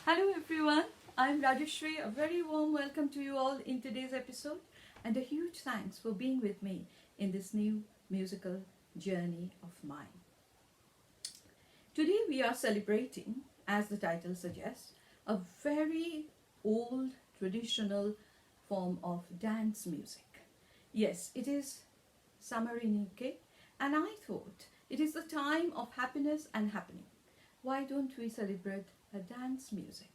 Hello everyone, I'm Rajeshri. A very warm welcome to you all in today's episode and a huge thanks for being with me in this new musical journey of mine. Today we are celebrating, as the title suggests, a very old traditional form of dance music. Yes, it is summer in UK and I thought it is the time of happiness and happening. Why don't we celebrate a dance music?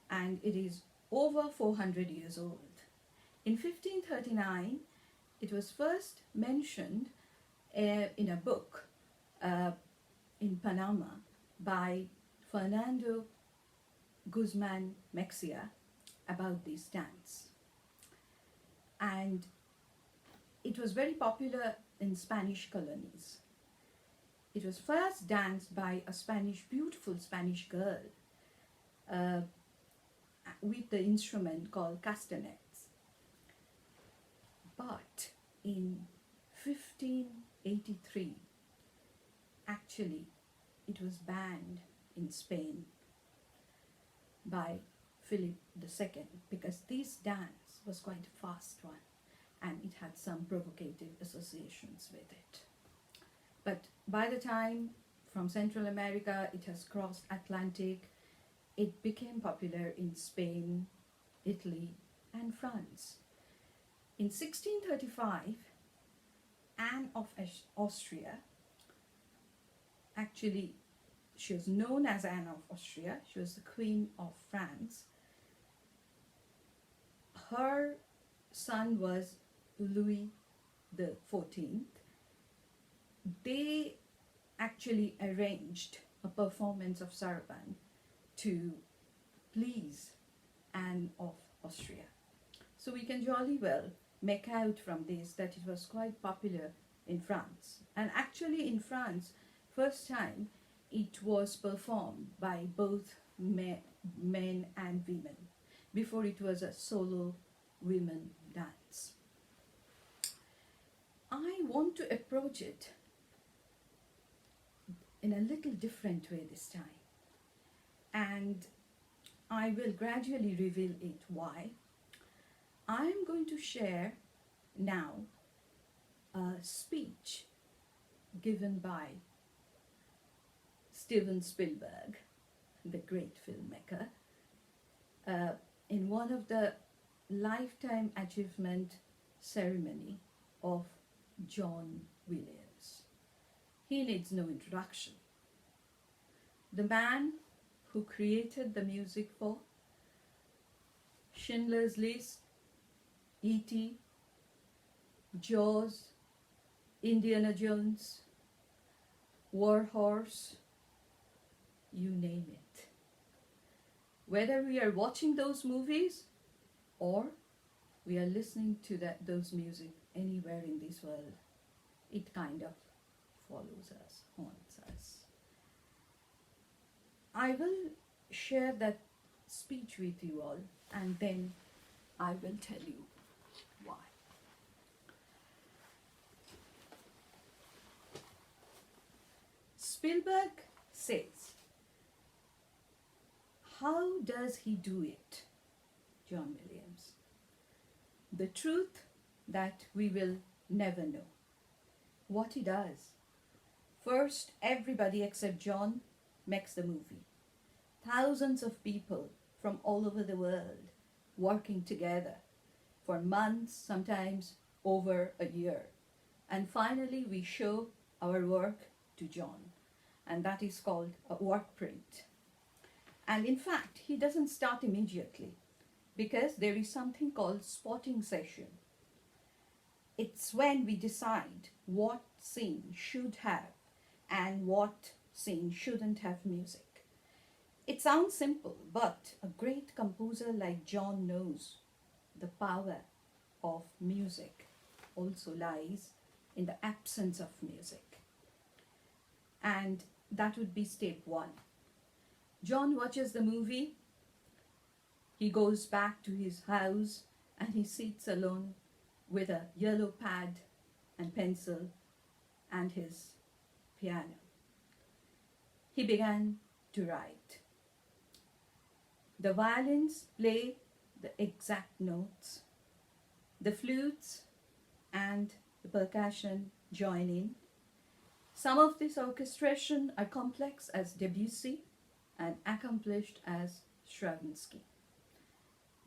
And it is over 400 years old. In 1539, it was first mentioned in a book in Panama by Fernando Guzman Mexia about this dance. And it was very popular in Spanish colonies. It was first danced by a beautiful Spanish girl with the instrument called castanets. But in 1583, actually, it was banned in Spain by Philip II because this dance was quite a fast one and it had some provocative associations with it. But by the time from Central America it has crossed Atlantic, it became popular in Spain, Italy and France. In 1635, Anne of Austria, actually she was known as Anne of Austria, she was the Queen of France. Her son was Louis XIV. They actually arranged a performance of Sarabande to please Anne of Austria. So we can jolly well make out from this that it was quite popular in France. And actually in France, first time it was performed by both men and women. Before it was a solo women dance. I want to approach it in a little different way this time. And I will gradually reveal it why. I am going to share now a speech given by Steven Spielberg, the great filmmaker, in one of the lifetime achievement ceremony of John Williams. He needs no introduction. The man who created the music for Schindler's List, E.T., Jaws, Indiana Jones, War Horse, you name it. Whether we are watching those movies or we are listening to those music anywhere in this world, it kind of follows us, haunts us. I will share that speech with you all and then I will tell you why. Spielberg says, how does he do it, John Williams? The truth that we will never know. What he does. First, everybody except John makes the movie. Thousands of people from all over the world working together for months, sometimes over a year. And finally, we show our work to John. And that is called a work print. And in fact, he doesn't start immediately because there is something called spotting session. It's when we decide what scene should have and what scene shouldn't have music. It sounds simple, but a great composer like John knows the power of music also lies in the absence of music. And that would be step one. John watches the movie, he goes back to his house and he sits alone with a yellow pad and pencil and his piano. He began to write. The violins play the exact notes. The flutes and the percussion join in. Some of this orchestration are complex as Debussy and accomplished as Stravinsky.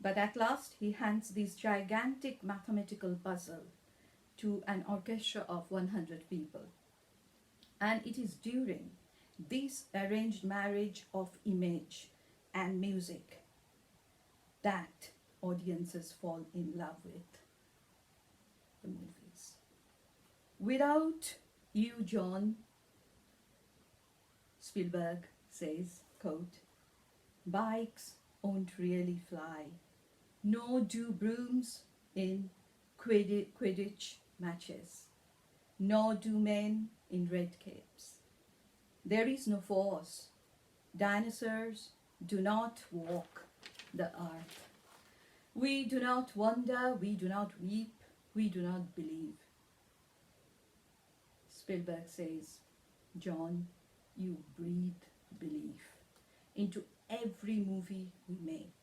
But at last he hands this gigantic mathematical puzzle to an orchestra of 100 people. And it is during this arranged marriage of image and music that audiences fall in love with the movies. Without you, John, Spielberg says, quote, bikes won't really fly, nor do brooms in Quidditch matches, nor do men in red capes. There is no force. Dinosaurs do not walk the earth. We do not wonder, we do not weep, we do not believe. Spielberg says, John, you breathe belief into every movie we make.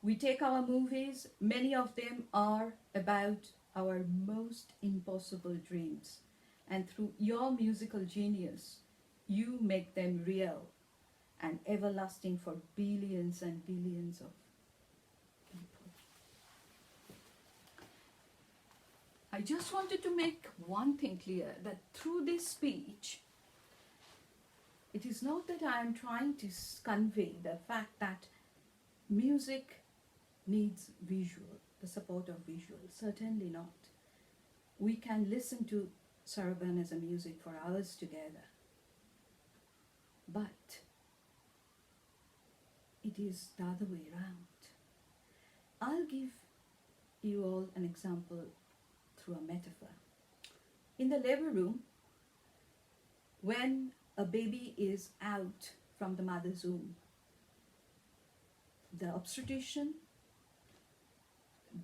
We take our movies, many of them are about our most impossible dreams, and through your musical genius, you make them real and everlasting for billions and billions of people. I just wanted to make one thing clear, that through this speech, it is not that I am trying to convey the fact that music needs visual, the support of visual. Certainly not. We can listen to Sarabande as a music for hours together. But it is the other way around. I'll give you all an example through a metaphor. In the labor room, when a baby is out from the mother's womb, the obstetrician,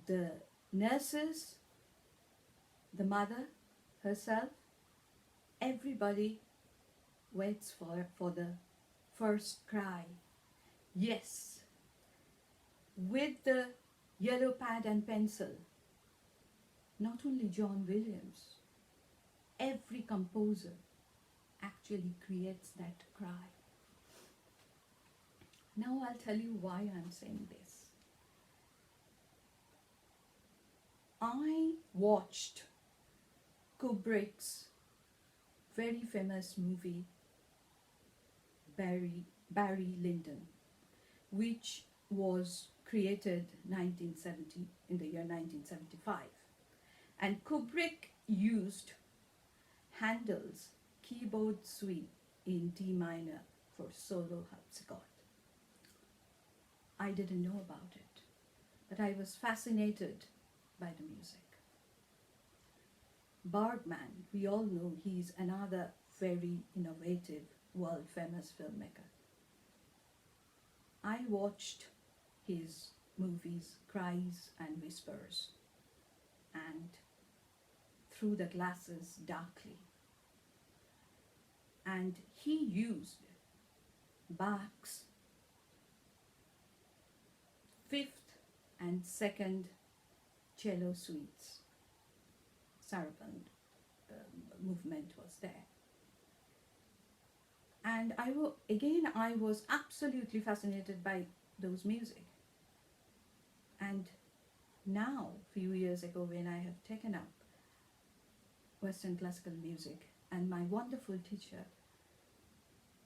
the nurses, the mother herself, everybody waits for the first cry. Yes, with the yellow pad and pencil, not only John Williams, every composer actually creates that cry. Now I'll tell you why I'm saying this. I watched Kubrick's very famous movie, Barry Lyndon, which was created in the year 1975. And Kubrick used Handel's keyboard suite in D minor for solo harpsichord. I didn't know about it, but I was fascinated by the music. Bergman, we all know he's another very innovative, world-famous filmmaker. I watched his movies Cries and Whispers and Through the Glasses Darkly. And he used Bach's fifth and second cello suites. Sarabande movement was there. And I was absolutely fascinated by those music. And now, a few years ago, when I have taken up Western classical music, and my wonderful teacher,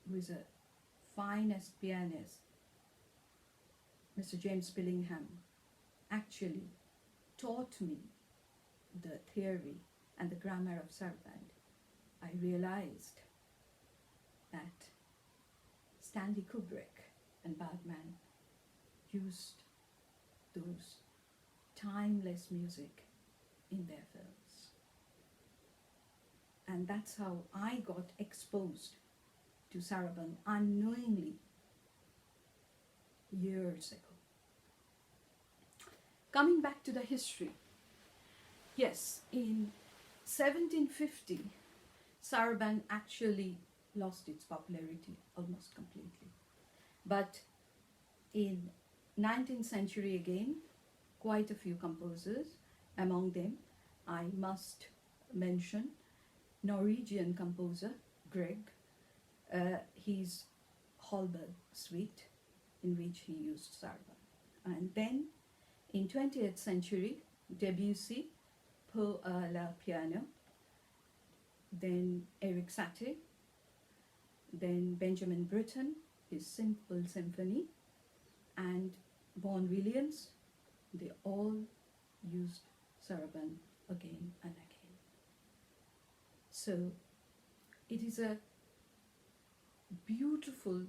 who is a finest pianist, Mr. James Billingham, actually taught me the theory and the grammar of Sarabande, I realized that Stanley Kubrick and Bergman used those timeless music in their films. And that's how I got exposed to Sarabande unknowingly years ago. Coming back to the history, yes, in 1750, Sarabande actually lost its popularity almost completely. But In 19th century again, quite a few composers. Among them, I must mention Norwegian composer Grieg, his Hallberg suite, in which he used sarabande. And then in 20th century, Debussy, Pour la piano, then Eric Satie, then Benjamin Britten, his Simple Symphony, and Vaughan Williams, they all used sarabande again and again. So it is a beautiful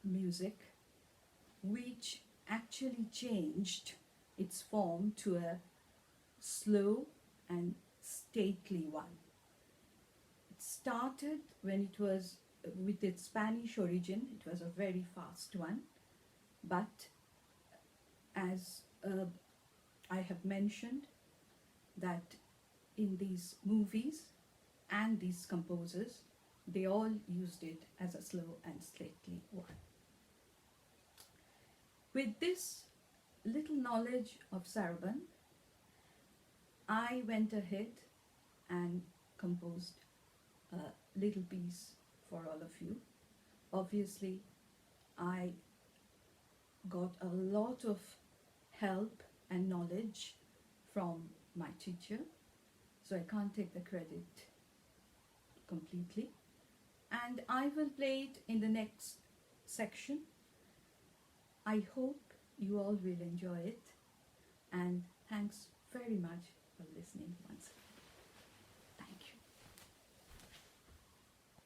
music which actually changed its form to a slow and stately one. It started when it was with its Spanish origin, it was a very fast one, but as I have mentioned, that in these movies and these composers, they all used it as a slow and stately one. With this little knowledge of sarabande, I went ahead and composed a little piece for all of you. Obviously, I got a lot of help and knowledge from my teacher, so I can't take the credit completely. And I will play it in the next section. I hope you all will enjoy it, and thanks very much for listening once again.